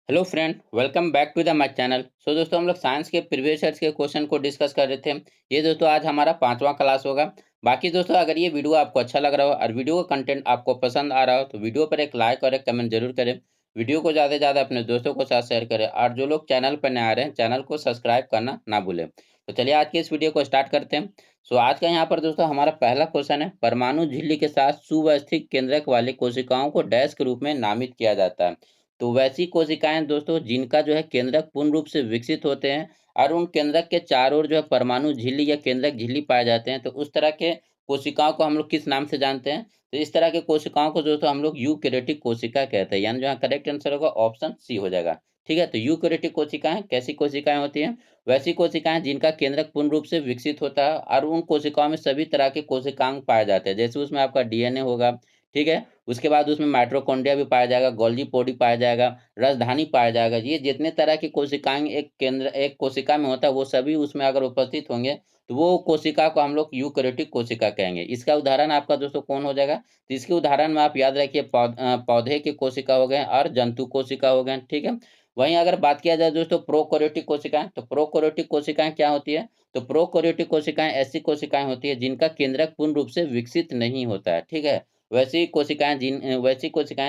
Hello friend, welcome back to the my channel. दोस्तों हम लोग साइंस के प्रीवियस ईयर्स के क्वेश्चन को डिस्कस कर रहे थे। ये दोस्तों आज हमारा 5वां क्लास होगा। बाकी दोस्तों अगर ये वीडियो आपको अच्छा लग रहा हो और वीडियो का कंटेंट आपको पसंद आ रहा हो तो वीडियो पर एक लाइक और एक कमेंट जरूर करें। वीडियो को ज़्यादा से ज़्यादा अपने दोस्तों के साथ शेयर करें और जो लोग चैनल पर नए आ रहे हैं चैनल को सब्सक्राइब करना ना भूलें। तो चलिए आज के इस वीडियो को स्टार्ट करते हैं। आज का यहाँ पर दोस्तों हमारा पहला क्वेश्चन है, परमाणु झिल्ली के साथ सुव्यवस्थित केंद्रक वाली कोशिकाओं को डैश के रूप में नामित किया जाता है। तो वैसी कोशिकाएं दोस्तों जिनका जो है केंद्रक पूर्ण रूप से विकसित होते हैं और उन केंद्रक के चारों ओर जो है परमाणु झिल्ली या केंद्रक झिल्ली पाए जाते हैं, तो उस तरह के कोशिकाओं को हम लोग किस नाम से जानते हैं? तो इस तरह के कोशिकाओं को दोस्तों हम लोग यूकेरियोटिक कोशिका कहते हैं, यानी जो है करेक्ट आंसर होगा ऑप्शन सी हो जाएगा। ठीक है, तो यूकेरियोटिक कोशिकाएं कैसी कोशिकाएं होती हैं? वैसी कोशिकाएं जिनका केंद्रक पूर्ण रूप से विकसित होता है और उन कोशिकाओं में सभी तरह के कोशिकांग पाए जाते हैं, जैसे उसमें आपका डीएनए होगा। ठीक है, उसके बाद उसमें माइटोकॉन्ड्रिया भी पाया जाएगा, गोल्गी पोडी पाया जाएगा, राजधानी पाया जाएगा। ये जितने तरह की कोशिकाएँ एक कोशिका में होता है, वो सभी उसमें अगर उपस्थित होंगे, तो वो कोशिका को हम लोग यूकेरियोटिक कोशिका कहेंगे। इसका उदाहरण आपका दोस्तों कौन हो जाएगा? तो इसके उदाहरण में आप याद रखिए पौधे की कोशिका हो गए और जंतु कोशिका हो गए, ठीक है? वहीं अगर बात किया जाए दोस्तों प्रोकैरियोटिक कोशिकाएँ, तो प्रोकैरियोटिक कोशिकाएँ क्या होती है? तो प्रोकैरियोटिक कोशिकाएँ ऐसी कोशिकाएँ होती हैं जिनका केंद्रक पूर्ण रूप से विकसित नहीं होता है, ठीक है? वैसी कोशिकाएँ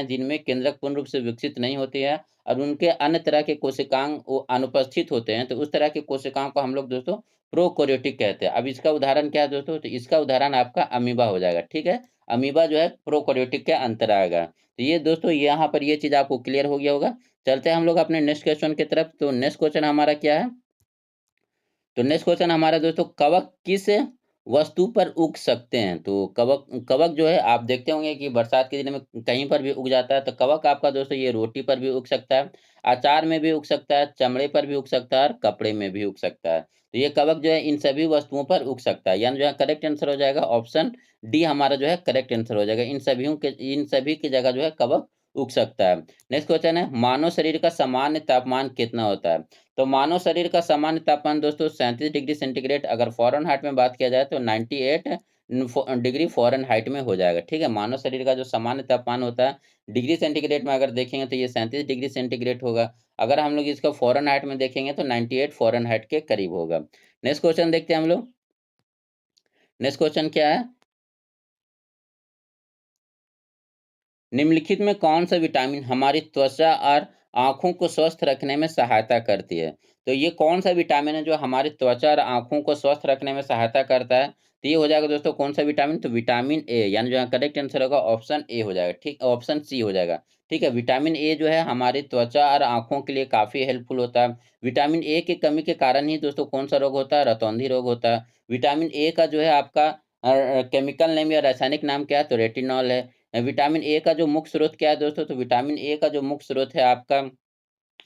जिनमें केंद्रक पूर्ण रूप से विकसित नहीं होती है और उनके अन्य तरह के कोशिकांग वो अनुपस्थित होते हैं, तो उस तरह की कोशिकाओं को हम लोग दोस्तों प्रोकैरियोटिक कहते हैं। अब इसका उदाहरण क्या है दोस्तों? तो इसका उदाहरण आपका अमीबा हो जाएगा, ठीक है? अमीबा जो है प्रोकैरियोटिक के अंतर आएगा। तो ये दोस्तों यहाँ पर ये चीज़ आपको क्लियर हो गया होगा। चलते हैं हम लोग अपने नेक्स्ट क्वेश्चन की तरफ। तो नेक्स्ट क्वेश्चन हमारा क्या है? तो नेक्स्ट क्वेश्चन हमारा दोस्तों, कवक किस वस्तु पर उग सकते हैं? तो कवक कवक जो है आप देखते होंगे कि बरसात के दिन में कहीं पर भी उग जाता है। तो कवक आपका दोस्तों ये रोटी पर भी उग सकता है, अचार में भी उग सकता है, चमड़े पर भी उग सकता है और कपड़े में भी उग सकता है। तो ये कवक जो है इन सभी वस्तुओं पर उग सकता है, यानी जो है करेक्ट आंसर हो जाएगा ऑप्शन डी हमारा जो है करेक्ट आंसर हो जाएगा। इन सभी की जगह जो है कवक उग सकता है। नेक्स्ट क्वेश्चन है, मानव शरीर का सामान्य तापमान कितना होता है? तो मानव शरीर का सामान्य तापमान दोस्तों 37 डिग्री सेंटीग्रेड, अगर फ़ारेनहाइट में बात किया जाए तो 98 डिग्री फ़ारेनहाइट में हो जाएगा, ठीक है? मानव शरीर का जो सामान्य तापमान होता है, डिग्री सेंटीग्रेड में अगर देखेंगे तो ये 37 डिग्री सेंटीग्रेड होगा। अगर हम लोग इसको फ़ारेनहाइट में देखेंगे तो 98 फ़ारेनहाइट के करीब होगा। नेक्स्ट क्वेश्चन देखते हैं हम लोग। नेक्स्ट क्वेश्चन क्या है? निम्नलिखित में कौन-सा विटामिन हमारी त्वचा और आँखों को स्वस्थ रखने में सहायता करती है? तो ये कौन-सा विटामिन है जो हमारी त्वचा और आँखों को स्वस्थ रखने में सहायता करता है? तो ये हो जाएगा दोस्तों कौन-सा विटामिन? तो विटामिन ए, यानी जो है करेक्ट आंसर होगा ऑप्शन ए हो जाएगा, ठीक? ऑप्शन सी हो जाएगा, ठीक है? विटामिन ए जो है हमारी त्वचा और आँखों के लिए काफ़ी हेल्पफुल होता है। विटामिन ए की कमी के कारण ही दोस्तों कौन-सा रोग होता है? रतौंधी रोग होता है। विटामिन ए का जो है आपका केमिकल नेम या रासायनिक नाम क्या है? तो रेटिनॉल है। विटामिन ए का जो मुख्य स्रोत क्या है दोस्तों? तो विटामिन ए का जो मुख्य स्रोत है आपका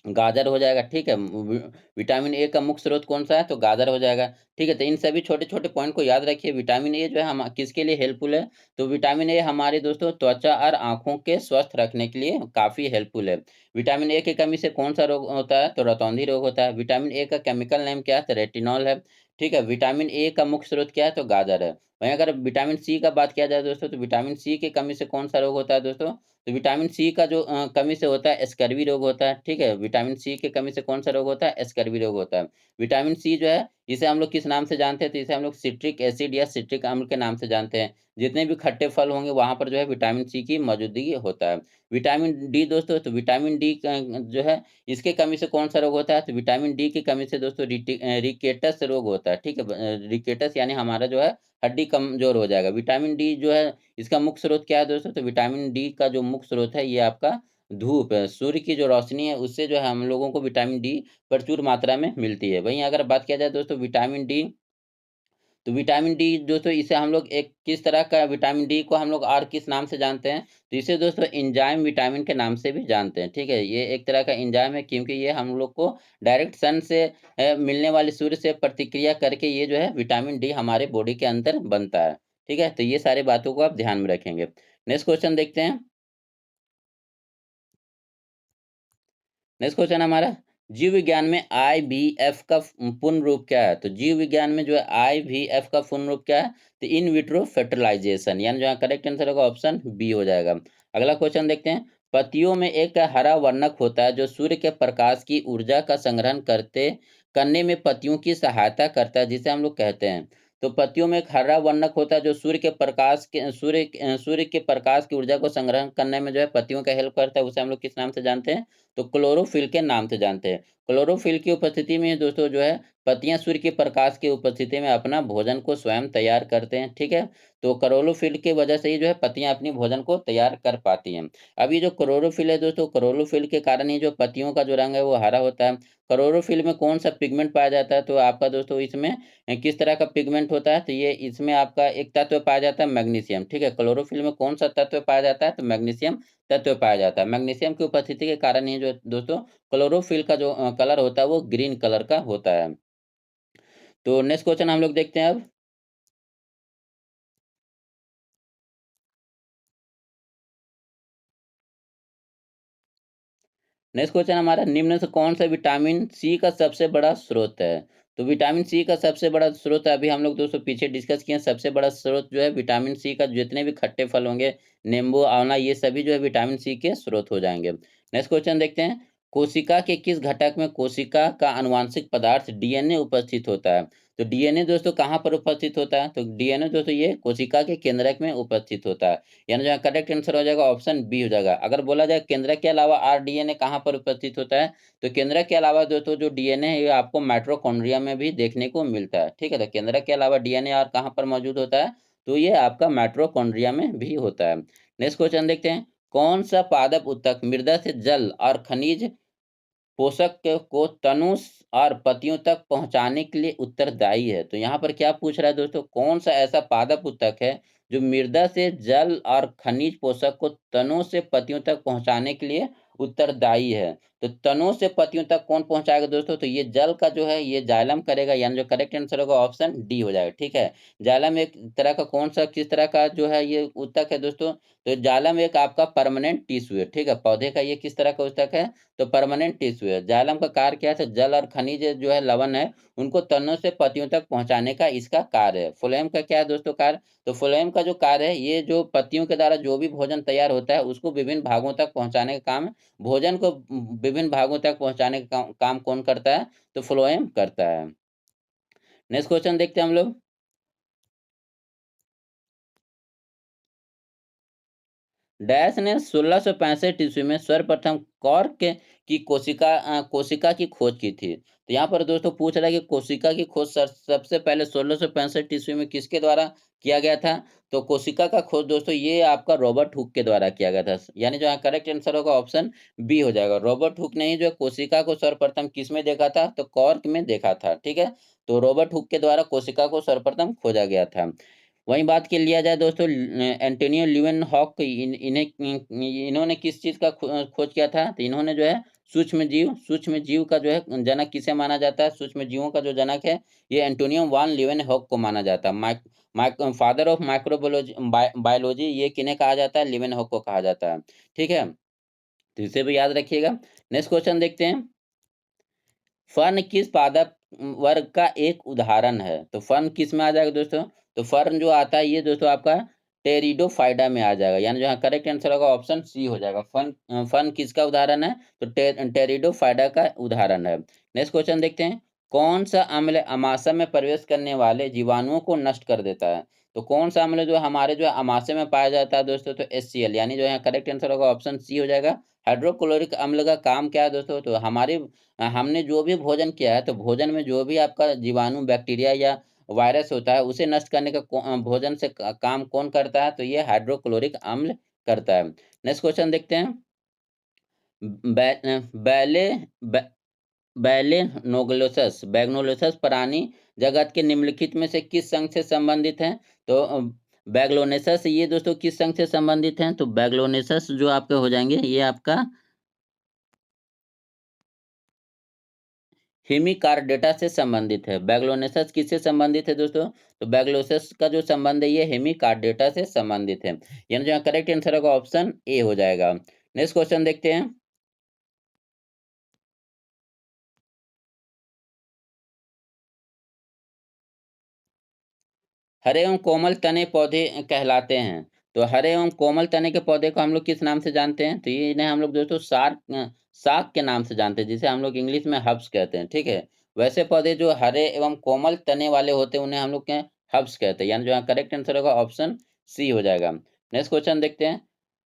गाजर हो जाएगा, ठीक है? विटामिन ए का मुख्य स्रोत कौन-सा है? तो गाजर हो जाएगा, ठीक है? तो इन सभी छोटे-छोटे पॉइंट को याद रखिए। विटामिन ए जो है हम किसके लिए हेल्पफुल है? तो विटामिन ए हमारे दोस्तों त्वचा और आँखों के स्वस्थ रखने के लिए काफ़ी हेल्पफुल है। विटामिन ए की कमी से कौन-सा रोग होता है? तो रतौंधी रोग होता है। विटामिन ए का केमिकल नेम क्या है? तो रेटिनॉल है, ठीक है? विटामिन ए का मुख्य स्रोत क्या है? तो गाजर है। वहीं अगर विटामिन सी का बात किया जाए दोस्तों, तो विटामिन सी की कमी से कौन-सा रोग होता है दोस्तों? तो विटामिन सी का जो कमी से होता है स्कर्वी रोग होता है, ठीक है? विटामिन सी की कमी से कौन-सा रोग होता है? स्कर्वी रोग होता है। विटामिन सी जो है इसे हम लोग किस नाम से जानते हैं? तो इसे हम लोग सिट्रिक एसिड या सिट्रिक अम्ल के नाम से जानते हैं। जितने भी खट्टे फल होंगे वहाँ पर जो है विटामिन सी की मौजूदगी होता है। विटामिन डी दोस्तों, तो विटामिन डी का जो है इसकी कमी से कौन-सा रोग होता है? तो विटामिन डी की कमी से दोस्तों रिकेटस रोग होता है, ठीक है? रिकेटस यानी हमारा जो है हड्डी कमज़ोर हो जाएगा। विटामिन डी जो है इसका मुख्य स्रोत क्या है दोस्तों? तो विटामिन डी का जो मुख्य स्रोत है ये आपका धूप है। सूर्य की जो रोशनी है उससे जो है हम लोगों को विटामिन डी प्रचुर मात्रा में मिलती है। वहीं अगर बात किया जाए दोस्तों विटामिन डी, तो विटामिन डी दोस्तों इसे हम लोग एक किस तरह का विटामिन डी को हम लोग और किस नाम से जानते हैं? तो इसे दोस्तों एंजाइम विटामिन के नाम से भी जानते हैं, ठीक है? ये एक तरह का एंजाइम है क्योंकि ये हम लोग को डायरेक्ट सन से मिलने वाले सूर्य से प्रतिक्रिया करके ये जो है विटामिन डी हमारे बॉडी के अंदर बनता है, ठीक है? तो ये सारी बातों को आप ध्यान में रखेंगे। नेक्स्ट क्वेश्चन देखते हैं। नेक्स्ट क्वेश्चन हमारा, जीव विज्ञान में आईवीएफ का पूर्ण रूप क्या है? तो जीव विज्ञान में जो है आईवीएफ का पूर्ण रूप क्या है? तो इन विट्रो फर्टिलाइजेशन, यानी जो है करेक्ट आंसर होगा ऑप्शन बी हो जाएगा। अगला क्वेश्चन देखते हैं, पत्तियों में एक हरा वर्णक होता है जो सूर्य के प्रकाश की ऊर्जा का संग्रहण करते करने में पत्तियों की सहायता करता है, जिसे हम लोग कहते हैं। तो पत्तियों में एक हरा वर्णक होता है जो सूर्य के प्रकाश की ऊर्जा को संग्रहण करने में जो है पत्तियों का हेल्प करता है, उसे हम लोग किस नाम से जानते हैं? तो क्लोरोफिल के नाम से जानते हैं। क्लोरोफिल की उपस्थिति में दोस्तों जो है पत्तियां सूर्य के प्रकाश की उपस्थिति में अपना भोजन को स्वयं तैयार करते हैं, ठीक है। तो क्लोरोफिल की वजह से ही जो है पत्तियां अपनी भोजन को तैयार कर पाती हैं। अब ये जो क्लोरोफिल है दोस्तों, क्लोरोफिल के कारण ही जो पत्तियों का जो रंग है वो हरा होता है। क्लोरोफिल में कौन सा पिगमेंट पाया जाता है? तो आपका दोस्तों इसमें किस तरह का पिगमेंट होता है? तो ये इसमें आपका एक तत्व पाया जाता है मैग्नीशियम, ठीक है। क्लोरोफिल में कौन सा तत्व पाया जाता है? तो मैग्नीशियम तत्व पाया जाता है। मैग्नीशियम की उपस्थिति के कारण ही जो दोस्तों क्लोरोफिल का जो कलर होता है वो ग्रीन कलर का होता है। तो नेक्स्ट क्वेश्चन हम लोग देखते हैं अब। नेक्स्ट क्वेश्चन हमारा, निम्न से कौन सा विटामिन सी का सबसे बड़ा स्रोत है? तो विटामिन सी का सबसे बड़ा स्रोत अभी हम लोग दोस्तों पीछे डिस्कस किए हैं, सबसे बड़ा स्रोत जो है विटामिन सी का, जितने भी खट्टे फल होंगे, नींबू, आंवला, ये सभी जो है विटामिन सी के स्रोत हो जाएंगे। नेक्स्ट क्वेश्चन देखते हैं, कोशिका के किस घटक में कोशिका का आनुवांशिक पदार्थ डीएनए उपस्थित होता है? तो डीएनए दोस्तों कहाँ पर उपस्थित होता है? तो डीएनए दोस्तों ये कोशिका के केंद्रक में उपस्थित होता है। यानी जो है करेक्ट आंसर हो जाएगा ऑप्शन बी हो जाएगा। अगर बोला जाए केंद्रक के अलावा आर डीएनए कहाँ पर उपस्थित होता है? तो केंद्रक के अलावा दोस्तों जो डीएनए है ये आपको माइटोकॉन्ड्रिया में भी देखने को मिलता है, ठीक है। तो केंद्रक के अलावा डीएनए और कहाँ पर मौजूद होता है? तो ये आपका माइटोकॉन्ड्रिया में भी होता है। नेक्स्ट क्वेश्चन देखते हैं, कौन सा पादप ऊतक मृदा से जल और खनिज पोषक को तनु और पत्तियों तक पहुंचाने के लिए उत्तरदायी है? तो यहाँ पर क्या पूछ रहा है दोस्तों, कौन सा ऐसा पादप ऊतक है जो मृदा से जल और खनिज पोषक को तनों से पत्तियों तक पहुंचाने के लिए उत्तरदायी है? तो तनों से पत्तियों तक कौन पहुंचाएगा दोस्तों? तो ये जल का जो है ये जाइलम करेगा, यानी जो करेक्ट आंसर होगा ऑप्शन डी हो जाएगा, ठीक है। जाइलम एक तरह का कौन सा किस तरह का जो है ये ऊतक है दोस्तों? तो जाइलम एक आपका परमानेंट टिश्यू है, ठीक है। पौधे का ये किस तरह का ऊतक है? तो परमानेंट टिश्यू है। जाइलम का कार्य क्या है? तो जल और खनिज जो है लवण है उनको तनों से पत्तियों तक पहुंचाने का इसका कार्य है। फ्लोएम का क्या है दोस्तों कार्य? तो फ्लोएम का जो कार्य है ये जो पत्तियों के द्वारा जो भी भोजन तैयार होता है उसको विभिन्न भागों तक पहुंचाने का काम, भोजन को विभिन्न भागों तक पहुंचाने का काम कौन करता है? तो फ्लोएम करता है। नेक्स्ट क्वेश्चन देखते हैं हम लोग। डैश ने 1665 ईस्वी में सर्वप्रथम की कोशिका की खोज की थी। तो यहाँ पर दोस्तों पूछ रहा है कि कोशिका की खोज सबसे पहले 1665 ईस्वी में किसके द्वारा किया गया था? तो कोशिका का खोज दोस्तों ये आपका रॉबर्ट हुक के द्वारा किया गया था। यानी जो करेक्ट आंसर होगा ऑप्शन बी हो जाएगा। रॉबर्ट हुक ने ही जो है कोशिका को सर्वप्रथम किस में देखा था? तो कॉर्क में देखा था, ठीक है। तो रॉबर्ट हुक के द्वारा कोशिका को सर्वप्रथम खोजा गया था। वहीं बात के लिया जाए दोस्तों एंटोनियो ल्यूवेनहॉक, इन्होंने किस चीज़ का खोज किया था? तो इन्होंने जो है सूक्ष्म जीव का जो है जनक किसे माना जाता है? सूक्ष्म जीवों का जो जनक है ये एंटोनियो वान ल्यूवेनहॉक को माना जाता है। फादर ऑफ माइक्रोबायोलॉजी बायोलॉजी ये किन्हें कहा जाता है? ल्यूवेनहॉक को कहा जाता है, ठीक है। तो इसे भी याद रखिएगा। नेक्स्ट क्वेश्चन देखते हैं, फर्न किस पादप वर्ग का एक उदाहरण है? तो फर्न किस में आ जाएगा दोस्तों? तो फर्न जो आता है ये दोस्तों आपका टेरिडोफाइडा में आ जाएगा, यानी जो करेक्ट आंसर होगा ऑप्शन सी हो जाएगा। फर्न फर्न किसका उदाहरण है? तो टेरिडोफाइडा का उदाहरण है। नेक्स्ट क्वेश्चन देखते हैं, कौन सा अम्ल अमाशय में प्रवेश करने वाले जीवाणुओं को नष्ट कर देता है? तो कौन सा अम्ल जो हमारे जो है अमाशय में पाया जाता है दोस्तों? तो HCl, यानी जो है करेक्ट आंसर होगा ऑप्शन सी हो जाएगा। हाइड्रोक्लोरिक अम्ल का काम क्या है दोस्तों? तो हमारे हमने जो भी भोजन किया है तो भोजन में जो भी आपका जीवाणु, बैक्टीरिया या वायरस होता है उसे नष्ट करने का भोजन से काम कौन करता है? तो ये हाइड्रोक्लोरिक अम्ल करता है। नेक्स्ट क्वेश्चन देखते हैं, बै, बैले बै, बैग्नोलोसस प्राणी जगत के निम्नलिखित में से किस संघ से संबंधित है? तो बैग्लोनेसस ये दोस्तों किस संघ से संबंधित हैं? तो बैग्लोनेसस जो आपके हो जाएंगे ये आपका हेमिकार्डेटा से संबंधित है। बैग्लोनेसस किससे संबंधित है दोस्तों? तो बैग्लोसेस का जो संबंध है ये हेमिकार्डेटा से संबंधित है। यानी जो करेक्ट आंसर होगा ऑप्शन ए हो जाएगा। नेक्स्ट क्वेश्चन देखते हैं, हरे एवं कोमल तने पौधे कहलाते हैं। तो हरे एवं कोमल तने के पौधे को हम लोग किस नाम से जानते हैं? तो ये इन्हें हम लोग दोस्तों साग के नाम से जानते हैं, जिसे हम लोग इंग्लिश में हर्ब्स कहते हैं, ठीक है? वैसे पौधे जो हरे एवं कोमल तने वाले होते हैं, उन्हें हम लोग क्या हर्ब्स कहते हैं, यानी जो यहाँ करेक्ट आंसर होगा ऑप्शन सी हो जाएगा। नेक्स्ट क्वेश्चन देखते हैं।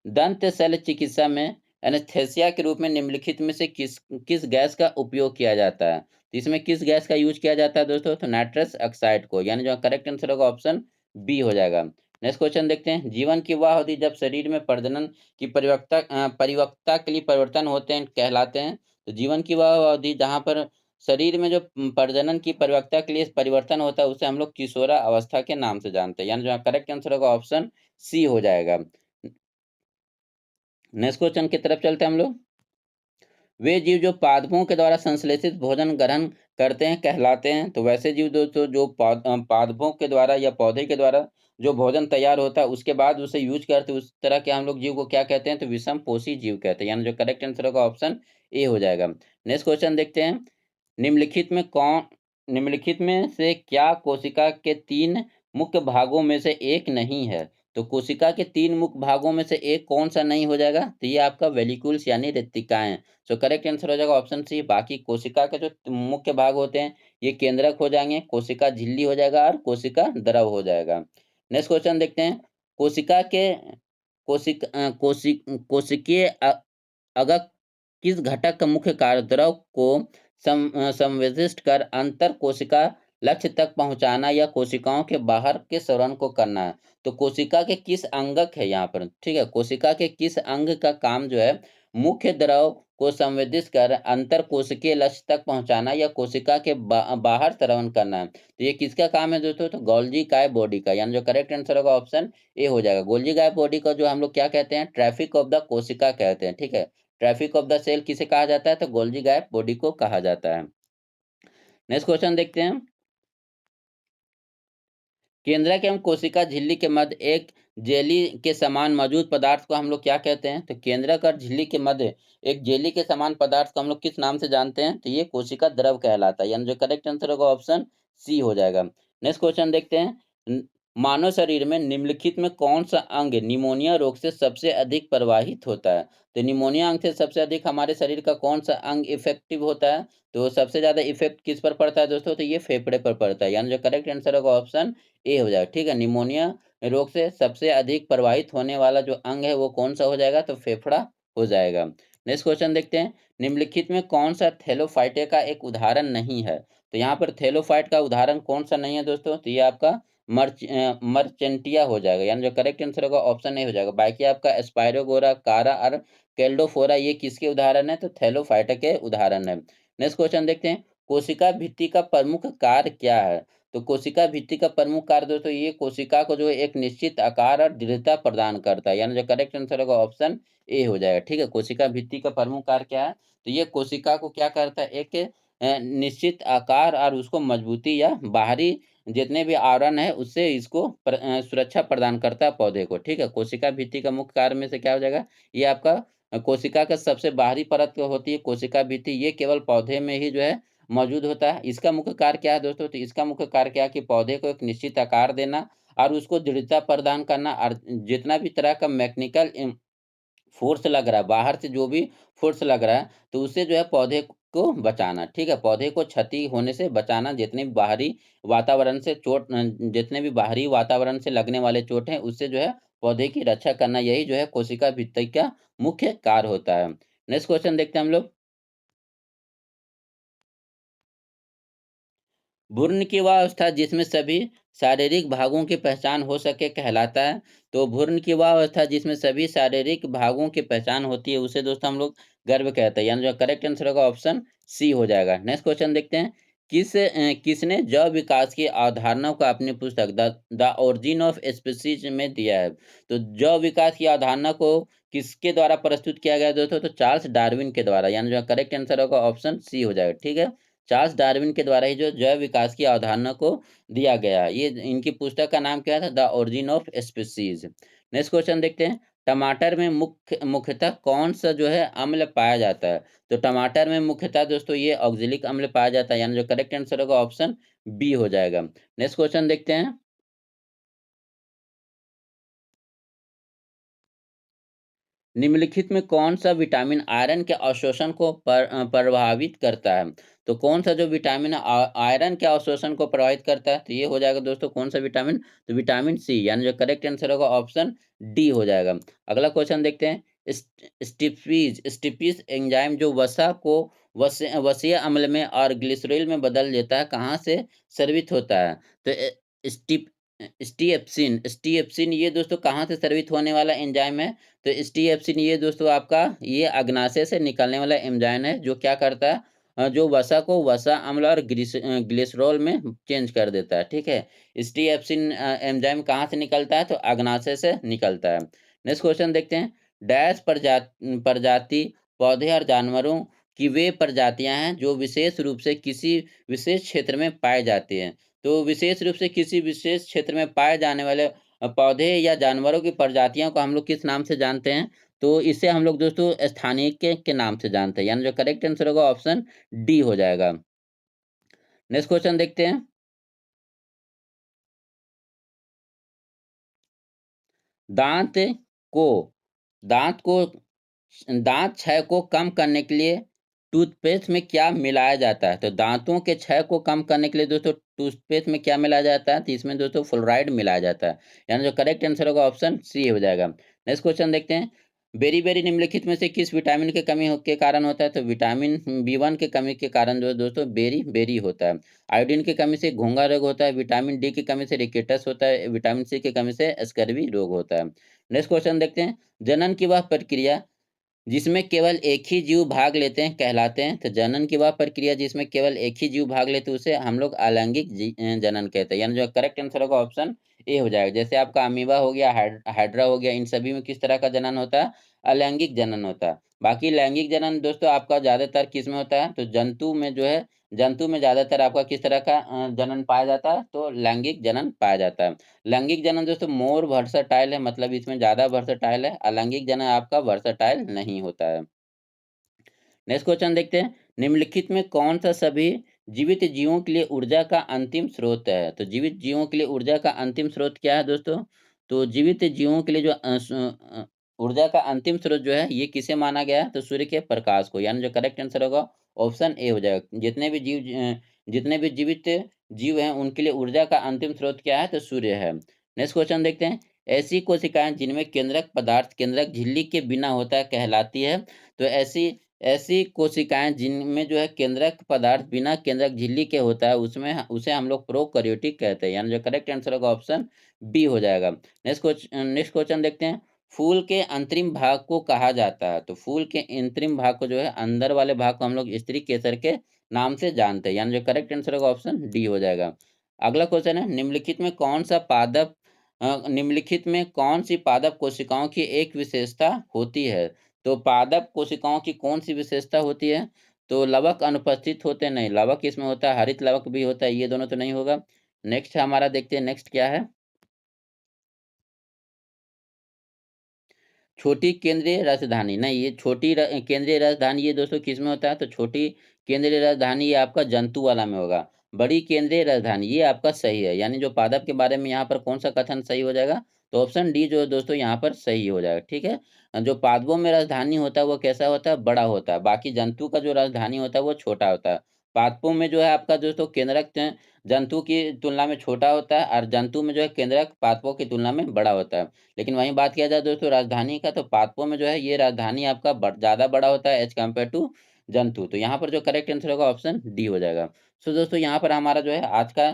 दंत शल्य चिकित्सा में एनेस्थेसिया के रूप में निम्नलिखित में से किस किस गैस का उपयोग किया जाता है? तो इसमें किस गैस का यूज किया जाता है दोस्तों? तो नाइट्रस ऑक्साइड को, यानी जो करेक्ट आंसर होगा ऑप्शन बी हो जाएगा। नेक्स्ट क्वेश्चन देखते हैं। जीवन की वह अवधि जब शरीर में प्रजनन की परिपक्वता के लिए परिवर्तन होते हैं कहलाते हैं। तो जीवन की वह अवधि जहाँ पर शरीर में जो प्रजनन की परिपक्वता के लिए परिवर्तन होता है, उसे हम लोग किशोरा अवस्था के नाम से जानते हैं, यानी जो करेक्ट आंसर होगा ऑप्शन सी हो जाएगा। नेक्स्ट क्वेश्चन की तरफ चलते हैं हम लोग। वे जीव जो पादपों के द्वारा संश्लेषित भोजन ग्रहण करते हैं कहलाते हैं। तो वैसे जीव दोस्तों जो पादपों के द्वारा या पौधे के द्वारा जो भोजन तैयार होता है, उसके बाद उसे यूज करते हैं, उस तरह के हम लोग जीव को क्या कहते हैं? तो विषम पोषी जीव कहते हैं, यानी जो करेक्ट आंसर होगा ऑप्शन ए हो जाएगा। नेक्स्ट क्वेश्चन देखते हैं। निम्नलिखित में कौन निम्नलिखित में से क्या कोशिका के 3 मुख्य भागों में से एक नहीं है? तो कोशिका के 3 मुख्य भागों में से एक कौन-सा नहीं हो जाएगा? तो ये आपका वेलिकुल्स यानी रिक्तिकाएँ। सो करेक्ट आंसर हो जाएगा ऑप्शन सी। बाकी कोशिका के जो मुख्य भाग होते हैं, ये केंद्रक हो जाएँगे, कोशिका झिल्ली हो जाएगा और कोशिका द्रव हो जाएगा। नेक्स्ट क्वेश्चन देखते हैं। कोशिका के कोशिकीय अगक किस घटक का मुख्य कार्य द्रव को संवेदित कर अंतर कोशिका लक्ष्य तक पहुंचाना या कोशिकाओं के बाहर के सवरण को करना है? तो कोशिका के किस अंगक है यहाँ पर, ठीक है? कोशिका के किस अंग का काम जो है मुख्य द्रव को संवेदित कर अंतर कोशिकीय लक्ष्य तक पहुंचाना या कोशिका के बाहर तरवन करना है? तो ये किसका काम है दोस्तों? तो गोल्जी काय बॉडी का, यानी जो करेक्ट आंसर होगा ऑप्शन ए हो जाएगा। गोल्जी काय बॉडी का जो हम लोग क्या कहते हैं? ट्रैफिक ऑफ द कोशिका कहते हैं, ठीक है? ट्रैफिक ऑफ द सेल किसे कहा जाता है? तो गोल्जी गैप बॉडी को कहा जाता है। नेक्स्ट क्वेश्चन देखते हैं। केंद्रक एवं कोशिका झिल्ली के मध्य एक जेली के समान मौजूद पदार्थ को हम लोग क्या कहते हैं? तो केंद्रक और झिल्ली के मध्य एक जेली के समान पदार्थ को हम लोग किस नाम से जानते हैं? तो ये कोशिका द्रव कहलाता है, यानी जो करेक्ट आंसर होगा ऑप्शन सी हो जाएगा। नेक्स्ट क्वेश्चन देखते हैं। मानव शरीर में निम्नलिखित में कौन सा अंग निमोनिया रोग से सबसे अधिक प्रवाहित होता है? तो निमोनिया अंग से सबसे अधिक हमारे शरीर का कौन सा अंग इफेक्टिव होता है? तो सबसे ज्यादा इफेक्ट किस पर पड़ता है दोस्तों? तो ये फेफड़े पर पड़ता है, यानी जो करेक्ट आंसर होगा ऑप्शन ए हो जाएगा, ठीक है? निमोनिया रोग से सबसे अधिक प्रभावित होने वाला जो अंग है वो कौन-सा हो जाएगा? तो फेफड़ा हो जाएगा। नेक्स्ट क्वेश्चन देखते हैं। निम्नलिखित में कौन-सा थैलोफाइटे का एक उदाहरण नहीं है? तो यहाँ पर थैलोफाइट का उदाहरण कौन-सा नहीं है दोस्तों? तो ये आपका मर्चेंटिया हो जाएगा, यानी जो करेक्ट आंसर होगा ऑप्शन ए हो जाएगा। बाकी आपका स्पाइरोगोरा, कारा और कैल्डोफोरा ये किसके उदाहरण है? तो थैलोफाइटा के उदाहरण है। नेक्स्ट क्वेश्चन देखते हैं। कोशिका भित्ति का प्रमुख कार्य क्या है? तो कोशिका भित्ति का प्रमुख कार्य दोस्तों ये कोशिका को जो है एक निश्चित आकार और दृढ़ता प्रदान करता है, यानी जो करेक्ट आंसर होगा ऑप्शन ए हो जाएगा, ठीक है? कोशिका भित्ति का प्रमुख कार्य क्या है? तो ये कोशिका को क्या करता है? एक निश्चित आकार और उसको मजबूती या बाहरी जितने भी आवरण है उससे इसको सुरक्षा प्रदान करता है पौधे को, ठीक है? कोशिका भित्ति का मुख्य कार्य में से क्या हो जाएगा? ये आपका कोशिका का सबसे बाहरी परत जो होती है कोशिका भित्ति, ये केवल पौधे में ही जो है मौजूद होता है। इसका मुख्य कार्य क्या है दोस्तों? तो इसका मुख्य कार्य क्या है कि पौधे को एक निश्चित आकार देना और उसको दृढ़ता प्रदान करना और जितना भी तरह का मैकेनिकल फ़ोर्स लग रहा है, बाहर से जो भी फ़ोर्स लग रहा है, तो उससे जो है पौधे को बचाना, ठीक है? पौधे को क्षति होने से बचाना, जितने भी बाहरी वातावरण से जितने भी बाहरी वातावरण से लगने वाले चोट हैं, उससे जो है पौधे की रक्षा करना, यही जो है कोशिका भित्ति का मुख्य कार्य होता है। नेक्स्ट क्वेश्चन देखते हैं हम लोग। भ्रूण की वह अवस्था जिसमें सभी शारीरिक भागों की पहचान हो सके कहलाता है। तो भ्रूण की वह अवस्था जिसमें सभी शारीरिक भागों की पहचान होती है उसे दोस्तों हम लोग गर्भ कहते हैं, यानी जो करेक्ट आंसर होगा ऑप्शन सी हो जाएगा। नेक्स्ट क्वेश्चन देखते हैं। किसने जैव विकास की अवधारणा को अपनी पुस्तक the the origin of species में दिया है? तो जैव विकास की अवधारणा को किसके द्वारा प्रस्तुत किया गया दोस्तों? तो चार्ल्स डार्विन के द्वारा, यानी जो करेक्ट आंसर होगा ऑप्शन सी हो जाएगा, ठीक है? चार्ल्स डार्विन के द्वारा ही जो जैव विकास की अवधारणा को दिया गया। ये इनकी पुस्तक का नाम क्या था? The origin of species. Next question देखते हैं। टमाटर में मुख्यतः कौन सा जो है अम्ल पाया जाता है? तो टमाटर में मुख्यतः दोस्तों ये ऑक्जेलिक अम्ल पाया जाता है, यानी जो करेक्ट आंसर होगा ऑप्शन बी हो जाएगा। नेक्स्ट क्वेश्चन देखते हैं। निम्नलिखित में कौन-सा विटामिन आयरन के अवशोषण को प्रभावित करता है? तो कौन-सा जो विटामिन आयरन के अवशोषण को प्रभावित करता है? तो ये हो जाएगा दोस्तों कौन-सा विटामिन? तो विटामिन सी, यानी जो करेक्ट आंसर होगा ऑप्शन डी हो जाएगा। अगला क्वेश्चन देखते हैं। स्टिपेज एंजाइम जो वसा को वसीय अम्ल में और ग्लिसरॉल में बदल देता है, कहाँ से स्रावित होता है? तो स्टिप स्टीएप्सिन ये दोस्तों कहाँ से स्रावित होने वाला एंजाइम है? तो स्टीएफ्सिन ये दोस्तों आपका ये अग्नाशय से निकलने वाला एंजाइम है, जो क्या करता है जो वसा को वसा अम्ल और ग्लिसरॉल में चेंज कर देता है, ठीक है। स्टीएफ्सिन एंजाइम कहाँ से निकलता है? तो अग्नाशय से निकलता है। नेक्स्ट क्वेश्चन देखते हैं। डैश प्रजाति पौधे और जानवरों की वे प्रजातियां हैं जो विशेष रूप से किसी विशेष क्षेत्र में पाए जाते हैं। तो विशेष रूप से किसी विशेष क्षेत्र में पाए जाने वाले पौधे या जानवरों की प्रजातियों को हम लोग किस नाम से जानते हैं? तो इसे हम लोग दोस्तों स्थानीय के नाम से जानते हैं, यानी जो करेक्ट आंसर होगा ऑप्शन डी हो जाएगा। नेक्स्ट क्वेश्चन देखते हैं। दांत को दांत को दांत क्षय को कम करने के लिए टूथपेस्ट में क्या मिलाया जाता है? तो दांतों के क्षय को कम करने के लिए दोस्तों टूथपेस्ट में क्या मिलाया जाता है? तो इसमें दोस्तों फ्लोराइड मिलाया जाता है, यानी जो करेक्ट आंसर होगा ऑप्शन सी हो जाएगा। नेक्स्ट क्वेश्चन देखते हैं। बेरी बेरी निम्नलिखित में से किस विटामिन की कमी के कारण होता है? तो विटामिन बी 1 की कमी के कारण जो है दोस्तों बेरी बेरी होता है। आयोडीन की कमी से घोंघा रोग होता है। विटामिन डी की कमी से रिकेटस होता है। विटामिन सी की कमी से स्कर्वी रोग होता है। नेक्स्ट क्वेश्चन देखते हैं। जनन की वह प्रक्रिया जिसमें केवल एक ही जीव भाग लेते हैं कहलाते हैं। तो जनन की वह प्रक्रिया जिसमें केवल एक ही जीव भाग लेते हैं उसे हम लोग अलैंगिक जनन कहते हैं, यानी जो करेक्ट आंसर होगा ऑप्शन ए हो जाएगा। जैसे आपका अमीबा हो गया, हाइड्रा हो गया, इन सभी में किस तरह का जनन होता है? अलैंगिक जनन होता है। बाकी लैंगिक जनन दोस्तों आपका ज्यादातर किस में होता है? तो जंतु में ज्यादातर आपका किस तरह का जनन पाया जाता है? तो लैंगिक जनन पाया जाता है। लैंगिक जनन दोस्तों मोर वर्सटाइल है, मतलब इसमें ज़्यादा वर्सटाइल है। अलैंगिक जनन आपका वर्सटाइल नहीं होता है। नेक्स्ट क्वेश्चन देखते हैं। निम्नलिखित में कौन सा सभी जीवित जीवों के लिए ऊर्जा का अंतिम स्रोत है? तो जीवित जीवों के लिए ऊर्जा का अंतिम स्रोत क्या है दोस्तों? तो जीवित जीवों के लिए जो ऊर्जा का अंतिम स्रोत जो है ये किसे माना गया है? तो सूर्य के प्रकाश को, यानी जो करेक्ट आंसर होगा ऑप्शन ए हो जाएगा। जितने भी जीवित जीव हैं उनके लिए ऊर्जा का अंतिम स्रोत क्या है? तो सूर्य है। नेक्स्ट क्वेश्चन देखते हैं। ऐसी कोशिकाएं जिनमें केंद्रक पदार्थ केंद्रक झिल्ली के बिना होता है कहलाती है। तो ऐसी ऐसी कोशिकाएं जिनमें जो है केंद्रक पदार्थ बिना केंद्रक झिल्ली के होता है उसमें उसे हम लोग प्रोकैरियोटिक कहते हैं, यानी जो करेक्ट आंसर होगा ऑप्शन बी हो जाएगा। नेक्स्ट क्वेश्चन देखते हैं। फूल के अंतरिम भाग को कहा जाता है। तो फूल के अंतरिम भाग को जो है अंदर वाले भाग को हम लोग स्त्री केसर के नाम से जानते हैं, यानी जो करेक्ट आंसर होगा ऑप्शन डी हो जाएगा। अगला क्वेश्चन है। निम्नलिखित में कौन सी पादप कोशिकाओं की एक विशेषता होती है? तो पादप कोशिकाओं की कौन-सी विशेषता होती है? तो लवक अनुपस्थित होते नहीं, लवक इसमें होता है, हरित लवक भी होता है, ये दोनों तो नहीं होगा। नेक्स्ट हमारा देखते हैं, नेक्स्ट क्या है? छोटी केंद्रीय राजधानी नहीं, ये केंद्रीय राजधानी ये दोस्तों किस में होता है? तो छोटी केंद्रीय राजधानी ये आपका जंतु वाला में होगा। बड़ी केंद्रीय राजधानी ये आपका सही है, यानी जो पादप के बारे में यहाँ पर कौन सा कथन सही हो जाएगा? तो ऑप्शन डी जो है दोस्तों यहाँ पर सही हो जाएगा, ठीक है। जो पादपों में राजधानी होता है वो कैसा होता है? बड़ा होता है। बाकी जंतु का जो राजधानी होता है वो छोटा होता है। पादपों में जो है आपका दोस्तों केंद्रक जंतु की तुलना में छोटा होता है और जंतु में जो है केंद्रक पादपों की तुलना में बड़ा होता है। लेकिन वहीं बात किया जाए दोस्तों राजधानी का, तो पादपों में जो है ये राजधानी आपका ज़्यादा बड़ा होता है एज़ कम्पेयर टू जंतु। तो यहाँ पर जो करेक्ट आंसर होगा ऑप्शन डी हो जाएगा। सो दोस्तों यहाँ पर हमारा जो है आज का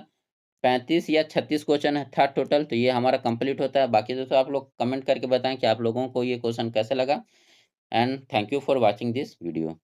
35 या 36 क्वेश्चन था टोटल, तो ये हमारा कंप्लीट होता है। बाकी दोस्तों आप लोग कमेंट करके बताएं कि आप लोगों को ये क्वेश्चन कैसा लगा। And thank you for watching this video.